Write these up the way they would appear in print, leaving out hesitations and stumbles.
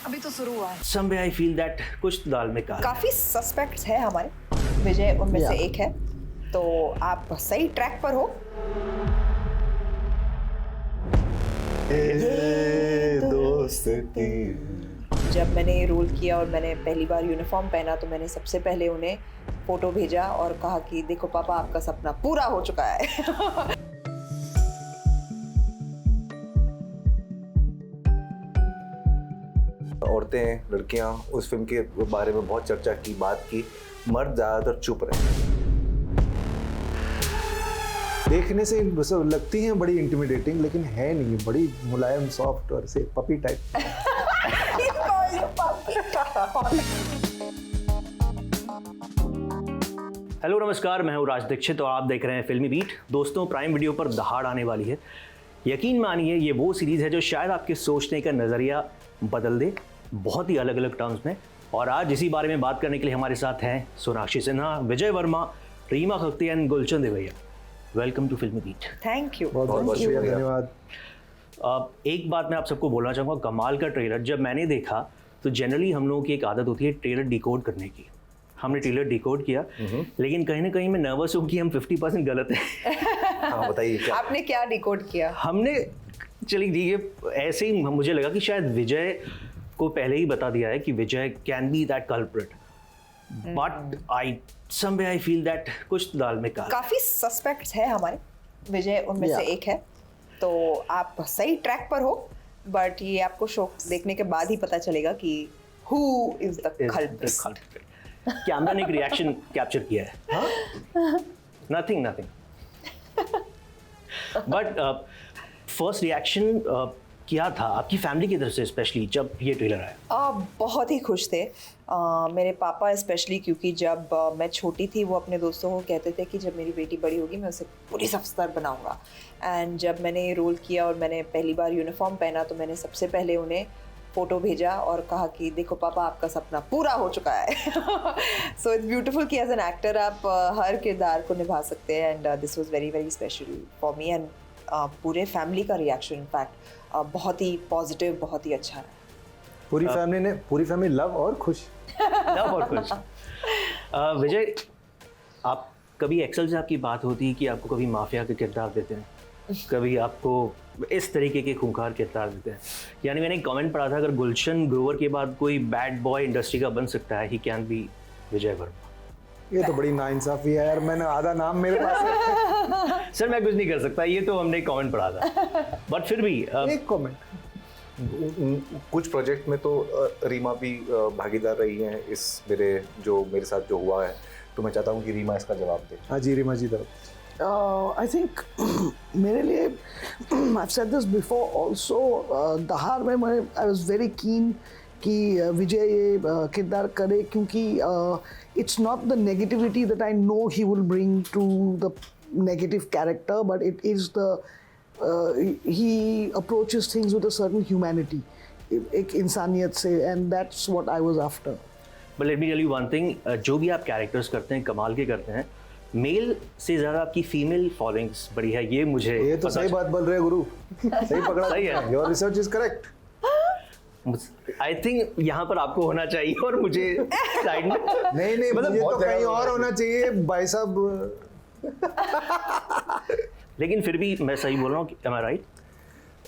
अभी तो शुरू हुआ है। Some way I feel that कुछ तो दाल में काला। काफी सस्पेक्ट्स है हमारे, विजय उनमें से एक है, तो आप सही ट्रैक पर हो। ये दोस्ती। जब मैंने ये रोल किया और मैंने पहली बार यूनिफॉर्म पहना तो मैंने सबसे पहले उन्हें फोटो भेजा और कहा कि देखो पापा, आपका सपना पूरा हो चुका है। औरतें, लड़कियां उस फिल्म के बारे में बहुत चर्चा की, बात की, मर्द ज्यादातर चुप रहे। देखने से लगती हैं बड़ी इंटिमिडेटिंग, लेकिन है नहीं, बड़ी मुलायम, सॉफ्ट और से पपी टाइप। हेलो नमस्कार, मैं हूँ राज दीक्षित और आप देख रहे हैं फिल्मी बीट। दोस्तों, प्राइम वीडियो पर दहाड़ आने वाली है। यकीन मानिए ये वो सीरीज़ है जो शायद आपके सोचने का नज़रिया बदल दे, बहुत ही अलग अलग टर्म्स में। और आज इसी बारे में बात करने के लिए हमारे साथ हैं Sonakshi Sinha, Vijay Varma, Reema Kagti and Gulshan Devaiah. Welcome to Filmibeat. Thank you. बहुत बहुत शुक्रिया, धन्यवाद। एक बात मैं आप सबको बोलना चाहूँगा, कमाल का ट्रेलर जब मैंने देखा तो जनरली हम लोगों की एक आदत होती है ट्रेलर डिकोड करने की। हमने ट्रेलर डिकोड किया, लेकिन कहीं ना कहीं मैं नर्वस हूँ कि हम 50% गलत हैं। हाँ, बताइए क्या आपने क्या डिकोड किया? हमने चलिए ये ऐसे ही मुझे लगा कि शायद विजय को पहले ही बता दिया है कि Vijay can be that culprit, but I some way I feel that कुछ तो दाल में काला। काफी सस्पेक्ट्स है हमारे, विजय उनमें से एक है, तो आप सही ट्रैक पर हो। बट ये आपको शो देखने के बाद ही पता चलेगा कि who is the culprit. Camera ने एक रिएक्शन कैप्चर किया है। नथिंग बट फर्स्ट रिएक्शन क्या था आपकी फैमिली की तरफ से, स्पेशली जब ये ट्रेलर आया? बहुत ही खुश थे मेरे पापा स्पेशली, क्योंकि जब मैं छोटी थी वो अपने दोस्तों को कहते थे कि जब मेरी बेटी बड़ी होगी मैं उसे पुलिस अफसर बनाऊंगा। एंड जब मैंने ये रोल किया और मैंने पहली बार यूनिफॉर्म पहना तो मैंने सबसे पहले उन्हें फ़ोटो भेजा और कहा कि देखो पापा, आपका सपना पूरा हो चुका है। सो इट्स ब्यूटीफुल कि एज एन एक्टर आप हर किरदार को निभा सकते हैं। And this was very very special for me and पूरे फैमिली का रिएक्शन इनफैक्ट बहुत ही पॉजिटिव, बहुत ही अच्छा है। पूरी फैमिली लव और खुश। लव और खुश। विजय, आप कभी एक्सेल से आपकी बात होती है कि आपको कभी माफिया के किरदार देते हैं, कभी आपको इस तरीके के खूंखार किरदार देते हैं? यानी मैंने एक कमेंट पढ़ा था, अगर गुलशन ग्रोवर के बाद कोई बैड बॉय इंडस्ट्री का बन सकता है, ही कैन बी विजय वर्मा। ये तो बड़ी नाइंसाफी है यार, मैंने आधा नाम मेरे पास है। सर मैं कुछ नहीं कर सकता, ये तो हमने कमेंट पढ़ा था। बट फिर भी एक कमेंट, कुछ प्रोजेक्ट में तो रीमा भी भागीदार रही हैं इस मेरे साथ जो हुआ है, तो मैं चाहता हूँ कि रीमा इसका जवाब दे। हाँ जी, रीमा जी दो। I think मेरे लिए I've said this before also, दहाड़ में I was very keen कि विजय ये किरदार करे, क्योंकि it's not the negativity that I know he will bring to the negative character, but it is the he approaches things with a certain humanity, एक इंसानियत से, and that's what I was after. But let me tell you one thing, जो भी आप characters करते हैं कमाल के करते हैं। मेल से ज़्यादा आपकी फीमेल फॉलोइंग्स बड़ी है, ये तो सही बात बोल रहे हैं गुरु। सही पकड़ा। सही है। Your research is correct. I think यहाँ पर आपको होना चाहिए और मुझे साइड में नहीं मतलब ये तो कहीं और होना चाहिए भाई साहब। लेकिन फिर भी मैं सही बोल रहा हूँ, am I right?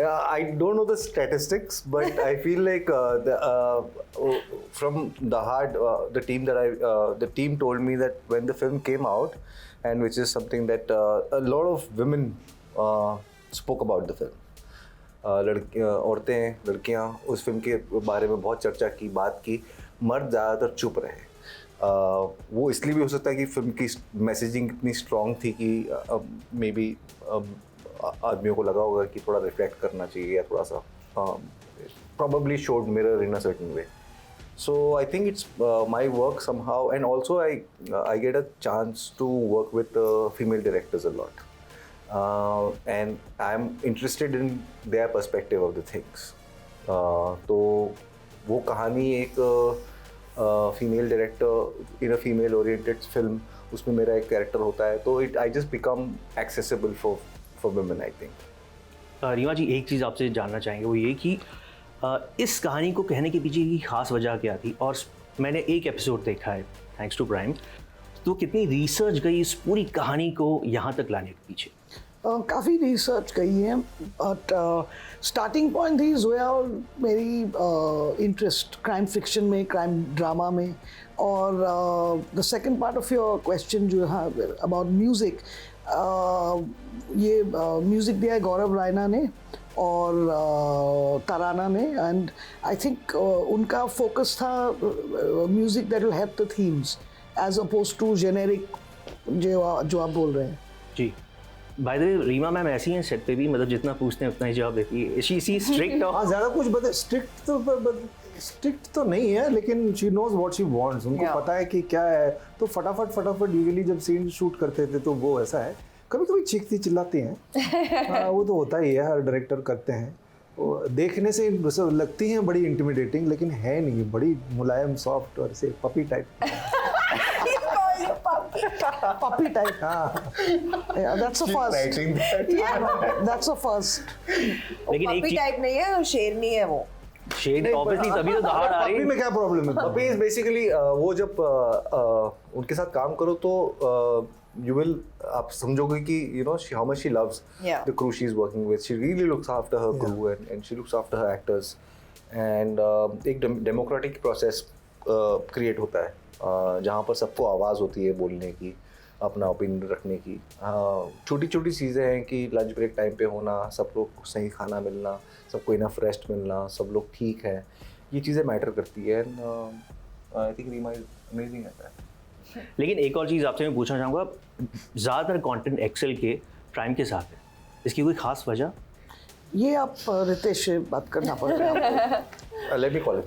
I don't know the statistics, but I feel like from Dahad, the team told me that when the film came out, and which is something that a lot of women spoke about the film. औरतें, लड़कियां उस film के बारे में बहुत चर्चा की, बात की, मर्द ज़्यादातर चुप रहे। वो इसलिए भी हो सकता है कि फिल्म की मैसेजिंग इतनी स्ट्रॉन्ग थी कि मे बी आदमियों को लगा होगा कि थोड़ा रिफ्लेक्ट करना चाहिए या थोड़ा सा probably showed mirror in a certain way. So I think it's my work somehow, and also I get a chance to work with female directors a lot, and I'm interested in their perspective of the things. तो वो कहानी एक female director in a female oriented film, उसमें मेरा एक character होता है, तो I just become accessible for women, I think. Reema ji, एक चीज़ आपसे जानना चाहेंगे, वो ये कि इस कहानी को कहने के पीछे की खास वजह क्या थी? और मैंने एक एपिसोड देखा है थैंक्स टू प्राइम, तो कितनी रिसर्च गई इस पूरी कहानी को यहाँ तक लाने के पीछे? काफ़ी रिसर्च गई है, बट स्टार्टिंग पॉइंट थी जोया और मेरी इंटरेस्ट क्राइम फिक्शन में, क्राइम ड्रामा में. और the second part of your question जो है अबाउट म्यूज़िक, ये म्यूज़िक दिया है गौरव रायना ने और तराना ने, एंड आई थिंक उनका फोकस था music that will help the themes as opposed to generic जो आप बोल रहे हैं. जी. By the way Reema ma'am ऐसी हैं सेट पे भी, मतलब जितना पूछते हैं उतना ही जवाब देती है. She strict? हाँ, ज़्यादा कुछ बता, स्ट्रिक्ट तो नहीं है, लेकिन she knows what she wants. उनको पता है कि क्या है, तो फटाफट यूजुअली जब सीन शूट करते थे तो वो ऐसा है. कभी कभी चीखती चिल्लाती हैं, वो तो होता ही है, हर डायरेक्टर करते हैं. वो देखने से लगती हैं बड़ी इंटिमिडेटिंग, लेकिन है नहीं, बड़ी मुलायम, सॉफ्ट और से puppy type. puppy type. Yeah, that's a first. That's a first. लेकिन एक पपी टाइप नहीं है, वो शेरनी है वो. शेड ऑब्वियसली तभी तो दहाड़ आ रही पपी है. में क्या प्रॉब्लम है? पपी इज बेसिकली वो जब उनके साथ काम करो तो you will आप समझोगे कि you know how much she loves the crew she is working with. She really looks after her crew and she looks after her actors, and एक democratic process create होता है जहाँ पर सबको आवाज़ होती है बोलने की, अपना ओपिनियन रखने की. छोटी छोटी चीज़ें हैं कि लंच ब्रेक टाइम पे होना, सब लोग को सही खाना मिलना, सबको इनफ रेस्ट मिलना, सब लोग ठीक है, ये चीज़ें मैटर करती है. I think Reema is amazing at that. लेकिन एक और चीज़ आपसे मैं पूछना चाहूँगा, ज़्यादातर कंटेंट एक्सेल के प्राइम के साथ है, इसकी कोई खास वजह? ये आप रितेश से बात करना पड़ेगा. Let me call it.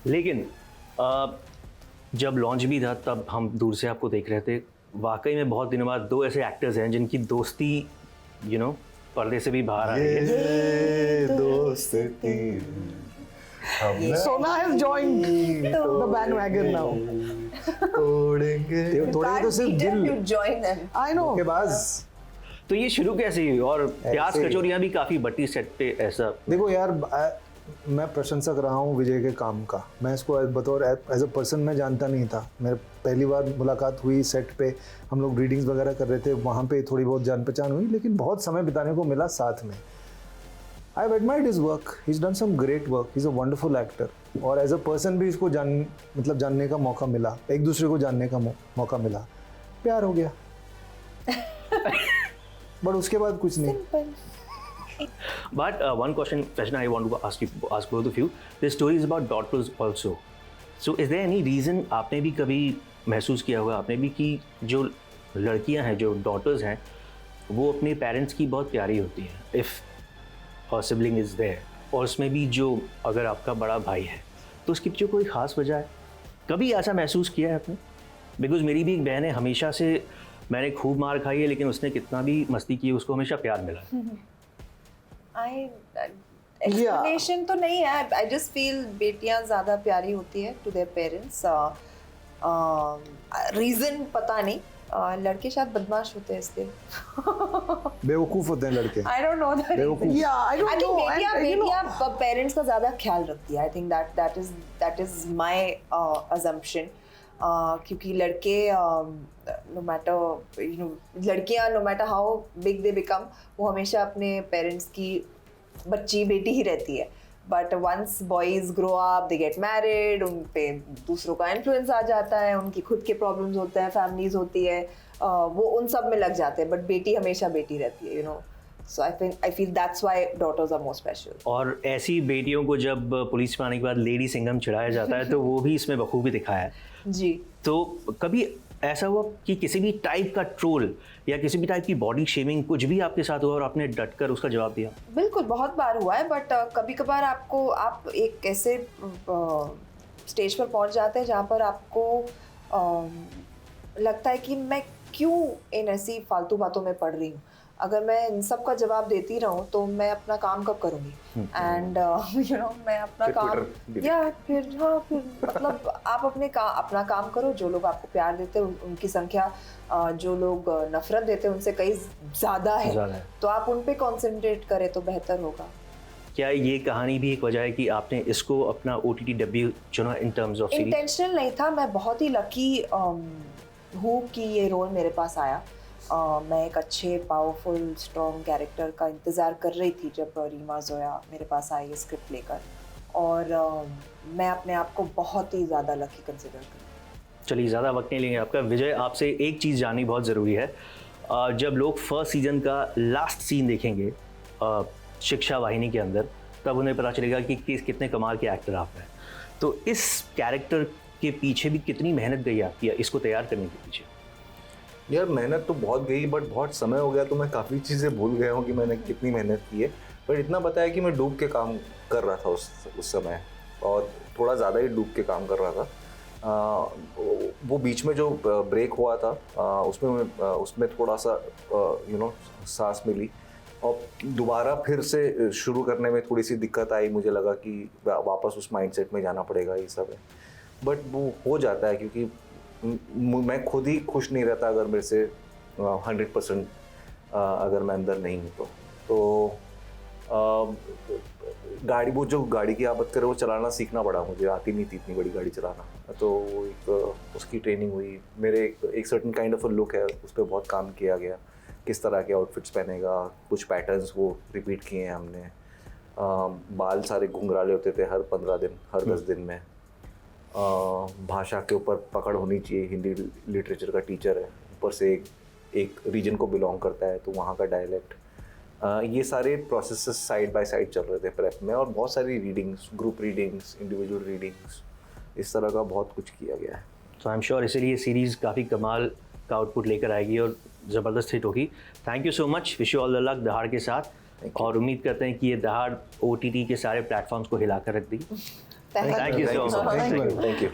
लेकिन जब लॉन्च भी था तब हम दूर से आपको देख रहे थे. वाकई में बहुत दिनों बाद दो ऐसे एक्टर्स हैं जिनकी दोस्ती पर्दे से भी बाहर आ रही है. दोस्ती Sona has joined the bandwagon now. तोड़ेंगे थोड़े तो सिर्फ दिल You join them. I know. के बाद. तो ये शुरू कैसे हुई? और प्याज ऐसे। कचौरियाँ भी काफ़ी बटी सेट पे ऐसा. देखो यार, मैं प्रशंसक रहा हूँ विजय के काम का. मैं इसको बतौर एज अ पर्सन मैं जानता नहीं था. मेरे पहली बार मुलाकात हुई सेट पे, हम लोग रीडिंग्स वगैरह कर रहे थे, वहाँ पे थोड़ी बहुत जान पहचान हुई, लेकिन बहुत समय बिताने को मिला साथ में. I have admired his work, he is done some great work, he is a wonderful actor. और एज अ पर्सन भी इसको जानने का मौका मिला, एक दूसरे को जानने का मौका मिला, प्यार हो गया. बट उसके बाद कुछ नहीं. But one question I want to ask both of you. This story is about daughters also. So is there any reason आपने भी कभी महसूस किया होगा आपने भी कि जो लड़कियां हैं, जो daughters हैं, वो अपने पेरेंट्स की बहुत प्यारी होती हैं, if a sibling is there, और उसमें भी जो अगर आपका बड़ा भाई है तो उसकी पीछे कोई ख़ास वजह है? कभी ऐसा महसूस किया है आपने? बिकॉज मेरी भी एक बहन है, हमेशा से मैंने खूब मार खाई है, लेकिन उसने कितना भी मस्ती की उसको हमेशा प्यार मिला. एक्सप्लेनेशन तो नहीं है. आई जस्ट फील बेटियां ज़्यादा प्यारी होती है टू देयर पेरेंट्स. रीज़न पता नहीं. लड़के शायद बदमाश होते हैं इसलिए. बेवकूफ़ होते हैं लड़के. I don't know that. Yeah, I don't I think know. बेटियां पेरेंट्स का ज़्यादा ख्याल रखती है. I think that is my assumption. क्योंकि लड़के no matter लड़कियां no matter how big they become, वो हमेशा अपने पेरेंट्स की बच्ची बेटी ही रहती है. But once boys grow up, they get married, उन पे दूसरों का इन्फ्लुएंस आ जाता है, उनकी खुद के प्रॉब्लम्स होते हैं, फैमिलीज होती है, वो उन सब में लग जाते हैं. बट बेटी हमेशा बेटी रहती है. So I feel that's why daughters are more special. और ऐसी बेटियों को जब पुलिस में आने के बाद लेडी सिंघम चिढ़ाया जाता है तो वो भी इसमें बखूबी दिखाया है. जी. तो कभी ऐसा हुआ कि किसी भी टाइप का ट्रोल या किसी भी टाइप की बॉडी शेमिंग कुछ भी आपके साथ हुआ और आपने डट कर उसका जवाब दिया? बिल्कुल, बहुत बार हुआ है. बट कभी कभार आप एक ऐसे स्टेज पर पहुंच जाते हैं जहाँ पर आपको लगता है कि मैं क्यों इन ऐसी फालतू बातों में पड़ रही हूँ. अगर मैं इन सब का जवाब देती रहूँ तो मैं अपना काम कब करूँगी. एंड मैं अपना काम फिर मतलब आप अपना काम करो. जो लोग आपको प्यार देते हैं उनकी संख्या, जो लोग नफरत देते हैं उनसे कई ज़्यादा है, तो आप उन पे कॉन्सेंट्रेट करें तो बेहतर होगा. क्या ये कहानी भी एक वजह है कि आपने इसको अपना OTT डेब्यू चुना in terms of series? Intentional नहीं था, मैं बहुत ही लकी हूँ कि ये रोल मेरे पास आया। मैं एक अच्छे पावरफुल स्ट्रॉन्ग कैरेक्टर का इंतज़ार कर रही थी जब रीमा जोया मेरे पास आई ये स्क्रिप्ट लेकर, और मैं अपने आप को बहुत ही ज़्यादा लकी कंसिडर करती हूँ। चलिए ज़्यादा वक्त नहीं लेंगे आपका। विजय, आपसे एक चीज़ जाननी बहुत ज़रूरी है। जब लोग फर्स्ट सीजन का लास्ट सीन देखेंगे शिक्षा वाहिनी के अंदर, तब उन्हें पता चलेगा कि कितने कमाल के एक्टर आप हैं। तो इस कैरेक्टर के पीछे भी कितनी मेहनत गई आपकी इसको तैयार करने के पीछे? यार मेहनत तो बहुत गई, बट बहुत समय हो गया तो मैं काफ़ी चीज़ें भूल गया हूँ कि मैंने कितनी मेहनत की है। बट इतना पता है कि मैं डूब के काम कर रहा था उस समय, और थोड़ा ज़्यादा ही डूब के काम कर रहा था। वो बीच में जो ब्रेक हुआ था उसमें थोड़ा सा सांस मिली, और दोबारा फिर से शुरू करने में थोड़ी सी दिक्कत आई। मुझे लगा कि वापस उस माइंडसेट में जाना पड़ेगा, ये सब है। बट वो हो जाता है, क्योंकि मैं खुद ही खुश नहीं रहता अगर मेरे से 100% अगर मैं अंदर नहीं हूँ तो वो जो गाड़ी की आदत करे वो चलाना सीखना पड़ा मुझे। आती नहीं थी इतनी बड़ी गाड़ी चलाना, तो एक उसकी ट्रेनिंग हुई। मेरे एक सर्टेन काइंड ऑफ लुक है, उस पर बहुत काम किया गया। किस तरह के आउटफिट्स पहनेगा, कुछ पैटर्न्स वो रिपीट किए हैं हमने। बाल सारे घुंघराले होते थे हर 15 दिन, हर 10 दिन में। भाषा के ऊपर पकड़ होनी चाहिए। हिंदी लिटरेचर का टीचर है, ऊपर से एक रीजन को बिलोंग करता है तो वहाँ का डायलेक्ट। ये सारे प्रोसेसेस साइड बाय साइड चल रहे थे प्रेप में, और बहुत सारी readings, group readings, individual readings, इस तरह का बहुत कुछ किया गया है। तो आई एम श्योर इसीलिए सीरीज़ काफ़ी कमाल का आउटपुट लेकर आएगी और ज़बरदस्त हिट होगी। Thank you so much, wish you all the luck दहाड़ के साथ, और उम्मीद करते हैं कि ये दहाड़ OTT के सारे प्लेटफॉर्म्स को हिलाकर रख देगी। Thank thank you so much. Thank you.